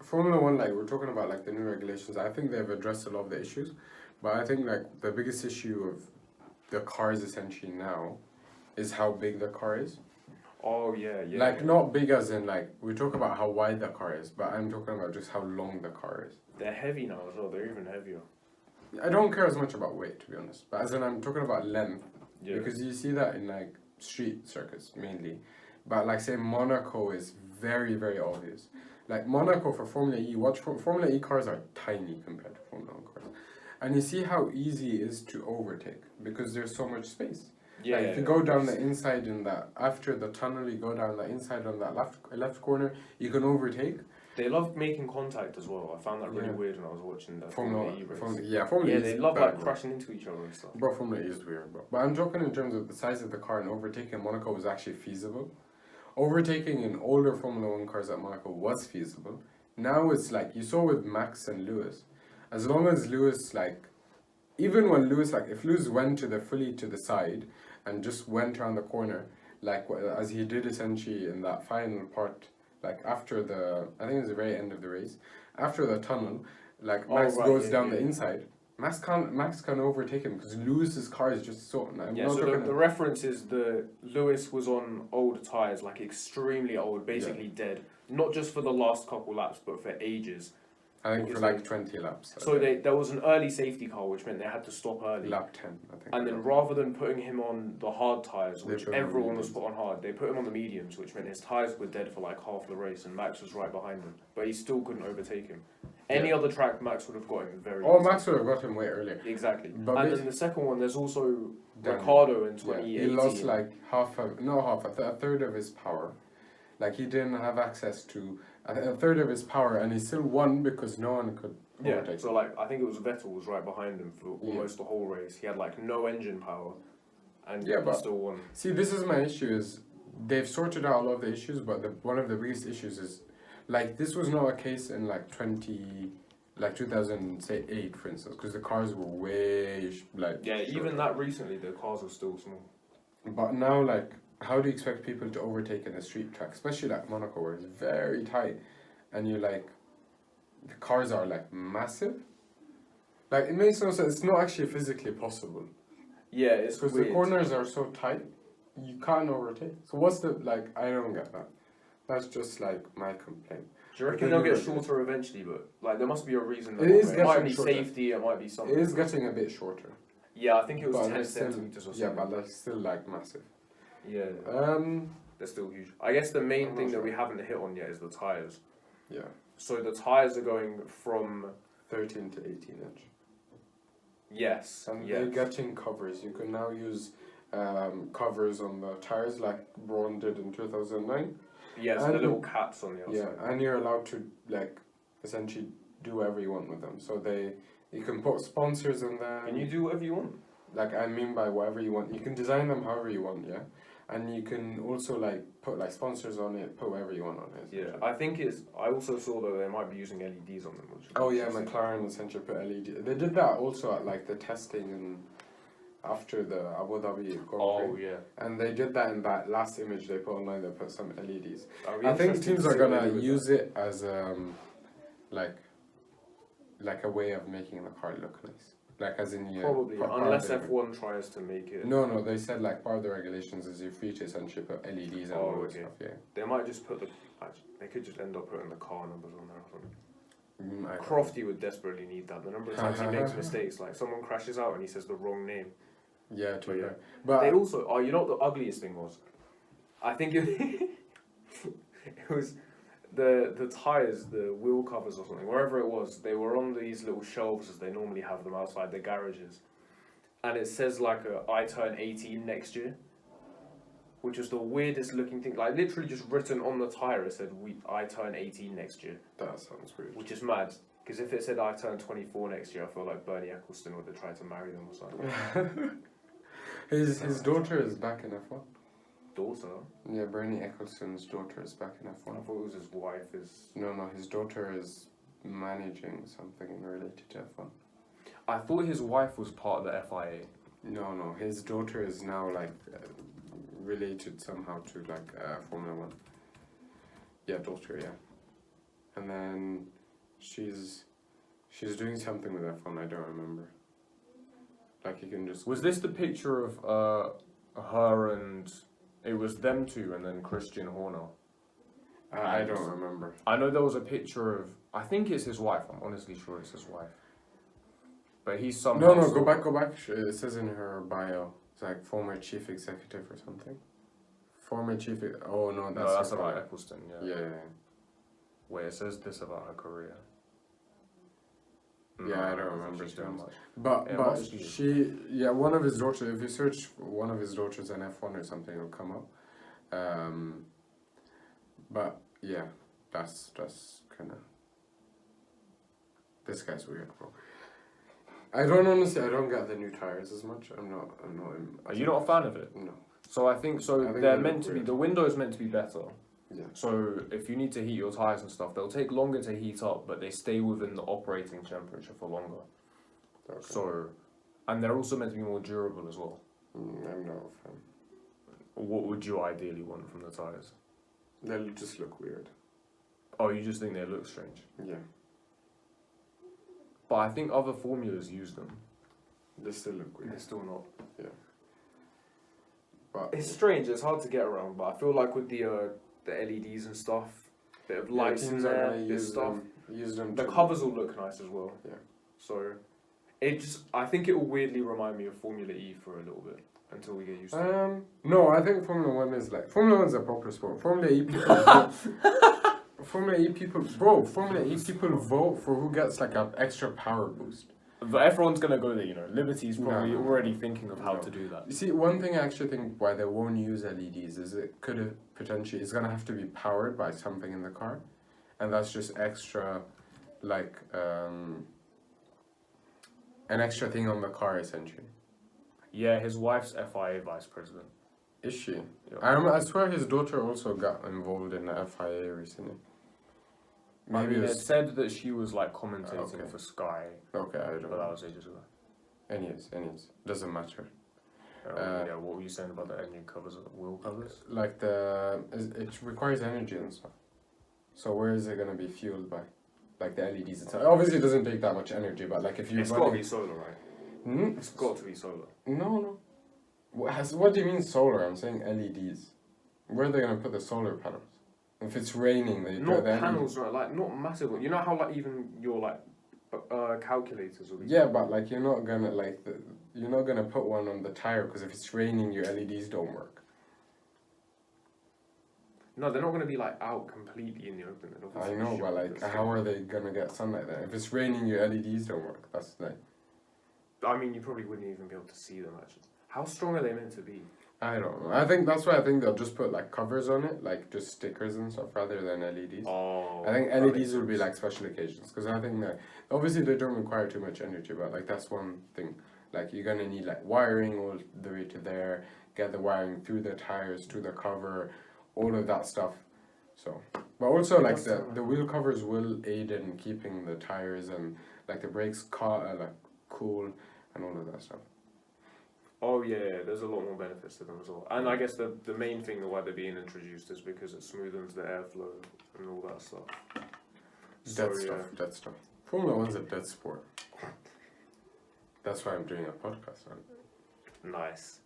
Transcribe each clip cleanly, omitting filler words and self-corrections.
Formula One, like we're talking about, like the new regulations. I think they've addressed a lot of the issues, but I think like the biggest issue of the cars essentially now is how big the car is. Oh yeah, yeah. Like yeah. not big as in like we talk about how wide the car is, but I'm talking about just how long the car is. They're heavy now as well. They're even heavier. I don't care as much about weight, to be honest, but as in I'm talking about length, Yeah. because you see that in like street circuits mainly, but like say Monaco is very very obvious. Like Monaco for Formula E, Formula E cars are tiny compared to Formula One cars, and you see how easy it is to overtake because there's so much space. Yeah. Like if you go down the inside in that after the tunnel, you go down the inside on that left corner, you can overtake. They love making contact as well. I found that really Yeah. weird when I was watching the Formula E race. Formula E Yeah, is they love bad, like bro. crashing into each other and stuff. Bro, Formula E is weird, bro. But I'm talking in terms of the size of the car, and overtaking Monaco was actually feasible. Overtaking in older Formula One cars at Monaco was feasible. Now it's like you saw with Max and Lewis. As long as Lewis like, even when Lewis like, if Lewis went fully to the side and just went around the corner, like as he did essentially in that final part, like after I think it was the very end of the race, after the tunnel, like Max goes down the inside. Max can overtake him because Lewis's car is just so. So the reference is Lewis was on old tyres, like extremely old, basically dead. Not just for the last couple laps, but for ages. I think for like 20 laps. So there was an early safety car, which meant they had to stop early. Lap 10, I think. And then rather than putting him on the hard tyres, which everyone was put on hard, they put him on the mediums, which meant his tyres were dead for like half the race, and Max was right behind him. But he still couldn't overtake him. Any other track, Max would have got him very easily. Max would have got him way earlier. Exactly. But and then the second one, there's also Ricciardo in 2018. Yeah, he lost like a third of his power. Like he didn't have access to a third of his power, and he still won because no one could overtake. So like I think it was Vettel was right behind him for almost the whole race. He had like no engine power, and he still won. See, this is my issue: is they've sorted out a lot of the issues, but one of the biggest issues is like this was not a case in like 2008, for instance, because the cars were way even that recently the cars were still small. But now like, how do you expect people to overtake in a street track, especially like Monaco, where it's very tight, and you like, the cars are like massive. Like it makes no sense. It's not actually physically possible. Yeah, it's because the corners are so tight, you can't overtake. So what's the like? I don't get that. That's just like my complaint. Do you reckon they'll get shorter eventually? But like, there must be a reason. It might be safety. It might be something. It is getting a bit shorter. Yeah, I think it was 10 centimeters or something. Yeah, but that's still like massive. Yeah. They're still huge. I guess the main thing that we haven't hit on yet is the tyres. Yeah. So the tyres are going from 13 to 18 inch. Yes. And they're getting covers. You can now use covers on the tyres like Braun did in 2009. Yes, the little caps on the outside. Yeah, and you're allowed to like essentially do whatever you want with them. So you can put sponsors in there. Can you do whatever you want? Like I mean by whatever you want. You can design them however you want, yeah. And you can also like put like sponsors on it, put whatever you want on it. Yeah, I think I also saw that they might be using LEDs on them. McLaren essentially put LED. They did that also at like the testing and after the Abu Dhabi Grand Prix. Yeah. And they did that in that last image they put online. They put some LEDs. I think teams are gonna use it as like a way of making the car look nice. Like as in probably unless F1 tries to make it. No, they said like part of the regulations is you're free to essentially put LEDs and all that stuff. Yeah. They might just put they could just end up putting the car numbers on there or something. Crofty would desperately need that. The number of times he makes mistakes, like someone crashes out and he says the wrong name. Yeah, true. But they also you know what the ugliest thing was? I think it was the tyres, the wheel covers or something, wherever it was, they were on these little shelves as they normally have them outside the garages. And it says like I turn 18 next year, which is the weirdest looking thing. Like literally just written on the tyre, it said I turn 18 next year. That sounds weird. Which is mad, because if it said I turn 24 next year, I feel like Bernie Ecclestone would have tried to marry them or something. His daughter is back in F1. Daughter? Yeah, Bernie Ecclestone's daughter is back in F1. I thought it was his wife. No, his daughter is managing something related to F1. I thought his wife was part of the FIA. No, his daughter is now like related somehow to like Formula One. Yeah, daughter, yeah. And then she's doing something with her phone. I don't remember. Like you can just. Was this the picture of her and it was them two and then Christian Horner? I don't remember. I know there was a picture of. I think it's his wife. I'm honestly sure it's his wife. But he's somehow. No, go back. It says in her bio. It's like former chief executive or something. Former chief. Oh no, That's about Eccleston. Yeah. Yeah. Where it says this about her career. Yeah, I don't remember she's too doing much. much. But one of his daughters. If you search one of his daughters in F1 or something, it'll come up. But yeah, that's kind of. This guy's weird, bro. I don't get the new tires as much. I'm not. Are you not a fan of it? No. So I think they they're look meant to be. weird. The window is meant to be better. Yeah. So if you need to heat your tires and stuff, they'll take longer to heat up, but they stay within the operating temperature for longer. Okay. So, and they're also meant to be more durable as well. I'm not a fan. What would you ideally want from the tires? They just look weird. Oh, you just think they look strange. Yeah. But I think other formulas use them. They still look weird. They're still not. Yeah. But It's strange. It's hard to get around. But I feel like with the LEDs and stuff, bit of lights in there, bit of stuff. Use them. The covers will look nice as well. Yeah. So, I think it will weirdly remind me of Formula E for a little bit until we get used to it. No, I think Formula 1 is like Formula 1's a proper sport. Formula E people. Formula E people vote for who gets like an extra power boost. But everyone's gonna go there, you know. Liberty's probably No. already thinking of how No. to do that. You see, one thing I actually think why they won't use LEDs is it could have potentially it's gonna have to be powered by something in the car, and that's just extra, like an extra thing on the car essentially. Yeah, his wife's FIA vice president. Is she? Yeah. I swear his daughter also got involved in the FIA recently. Maybe it said that she was like commentating Okay. for Sky, Okay, I don't but that know. was ages ago. Anyways, doesn't matter. Yeah, what were you saying about the engine covers, wheel covers? Like it requires energy and stuff. So where is it gonna be fueled by? Like the LEDs itself. Obviously, it doesn't take that much energy, but like if you It's got to be solar, right? Hmm? It's got to be solar. No. What do you mean solar? I'm saying LEDs. Where are they gonna put the solar panels? If it's raining, they Not the panels, right? Like not massive. You know how like even your like calculators will be. Yeah, but like you're not gonna put one on the tire because if it's raining, your LEDs don't work. No, they're not going to be like out completely in the open. They'll I obviously know, be but like, shielded. how are they gonna get sunlight then? If it's raining, your LEDs don't work. That's like, I mean, you probably wouldn't even be able to see them actually. How strong are they meant to be? I don't know. I think that's why I think they'll just put like covers on it, like just stickers and stuff, rather than LEDs. Oh. I think that makes LEDs will be sense. like special occasions because I think that obviously they don't require too much energy, but like that's one thing. Like you're gonna need like wiring all the way to there, get the wiring through the tires to the cover, all of that stuff. So, but also like the wheel covers will aid in keeping the tires and like the brakes like cool and all of that stuff. Oh yeah, there's a lot more benefits to them as well. And I guess the main thing why they're being introduced is because it smoothens the airflow and all that stuff. Dead stuff. Formula 1's a dead sport. That's why I'm doing a podcast on it. Nice.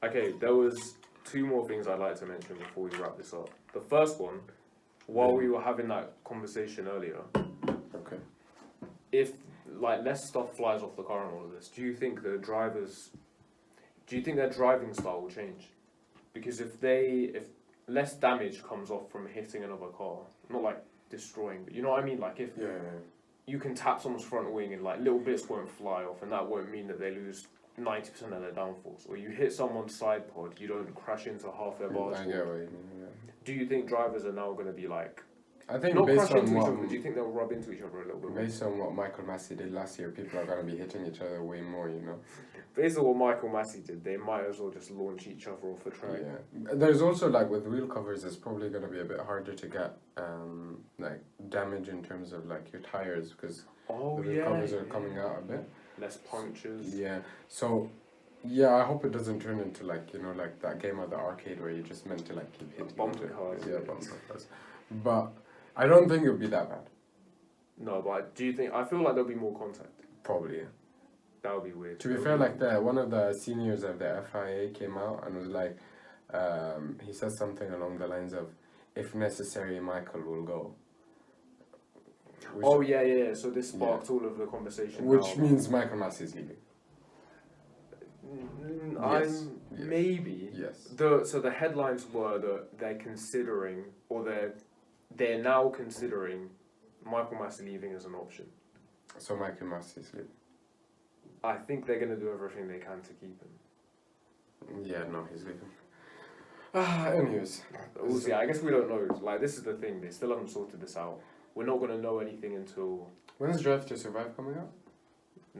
Okay, there was 2 more things I'd like to mention before we wrap this up. The first one, while we were having that conversation earlier, Okay. if like less stuff flies off the car and all of this, do you think their driving style will change? Because if less damage comes off from hitting another car, not like destroying, but you know what I mean? Like if Yeah. you can tap someone's front wing and like little bits won't fly off, and that won't mean that they lose 90% of their downforce. Or you hit someone's side pod, you don't crash into half their bars. I get what you mean. Yeah. Do you think drivers are now going to be like I think not based crash into on each what other? But do you think they'll rub into each other a little bit more? based on what Michael Massey did last year, people are gonna be hitting each other way more. You know. Based on what Michael Massey did, they might as well just launch each other off the track. Yeah. There's also like with wheel covers, it's probably gonna be a bit harder to get like damage in terms of like your tires because Oh the wheel covers are coming out a bit. Less punctures. Yeah. So. Yeah, I hope it doesn't turn into like like that game at the arcade where you just meant to like keep hitting Bumper into it. cars. Yeah, bumper cars. But I don't think it would be that bad. No, but do you think? I feel like there'll be more contact. Probably. Yeah. That would be weird. To be fair, like one of the seniors of the FIA came out and was like, he said something along the lines of, "If necessary, Michael will go." Oh yeah. So this sparked all of the conversation. Which now. means Michael Massey's leaving. Yes. Maybe. Yes. So the headlines were that they're considering, or they're now considering, Michael Massey leaving as an option. So Michael Massey's leaving. I think they're gonna do everything they can to keep him. Yeah, no, he's leaving. Anyways. We'll see. I guess we don't know. Like, this is the thing. They still haven't sorted this out. We're not gonna know anything until When's Drive to Survive coming out?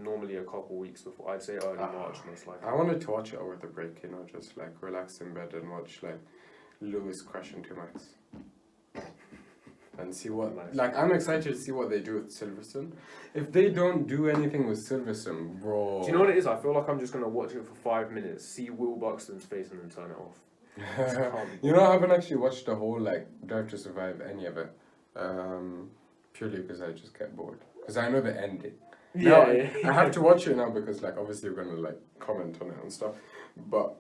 normally a couple weeks before. I'd say early March, most likely. I wanted to watch it over the break, you know, just like relax in bed and watch like Lewis crash into Max. And see what, like, I'm excited to see what they do with Silverstone. If they don't do anything with Silverstone, bro. Do you know what it is? I feel like I'm just gonna watch it for 5 minutes, see Will Buxton's face, and then turn it off. You know, I haven't actually watched the whole like Drive to Survive, any of it, purely because I just get bored. Because I know the ending. Now, I have to watch it now because like obviously we're gonna like comment on it and stuff. But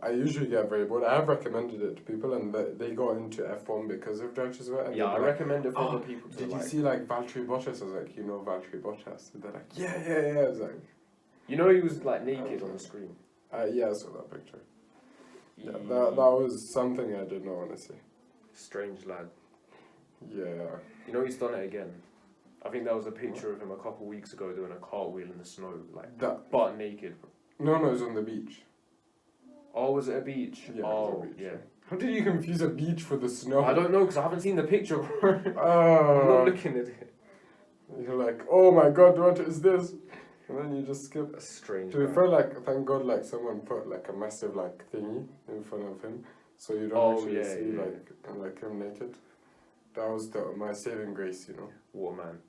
I usually get very bored. I have recommended it to people and they got into F1 because of Drive to Survive. Yeah, I recommend it for other people to Did like. you see like Valtteri Bottas? I was like, you know Valtteri Bottas? And they're like, yeah. I was like, You know he was like naked on the screen. yeah, I saw that picture. Yeah, that was something I did not want to see. Strange lad. Yeah. You know he's done it again. I think that was a picture of him a couple weeks ago doing a cartwheel in the snow, like butt naked. No, it was on the beach. Oh, was it a beach? Yeah, oh, it was a beach, yeah. How did you confuse a beach for the snow? I don't know because I haven't seen the picture. I'm not Oh. looking at it. You're like, oh my god, what is this? And then you just skip. That's strange. To be fair, like, thank God, like, someone put, like, a massive, like, thingy in front of him. So you don't actually see, like him naked. That was my saving grace, you know. What a man.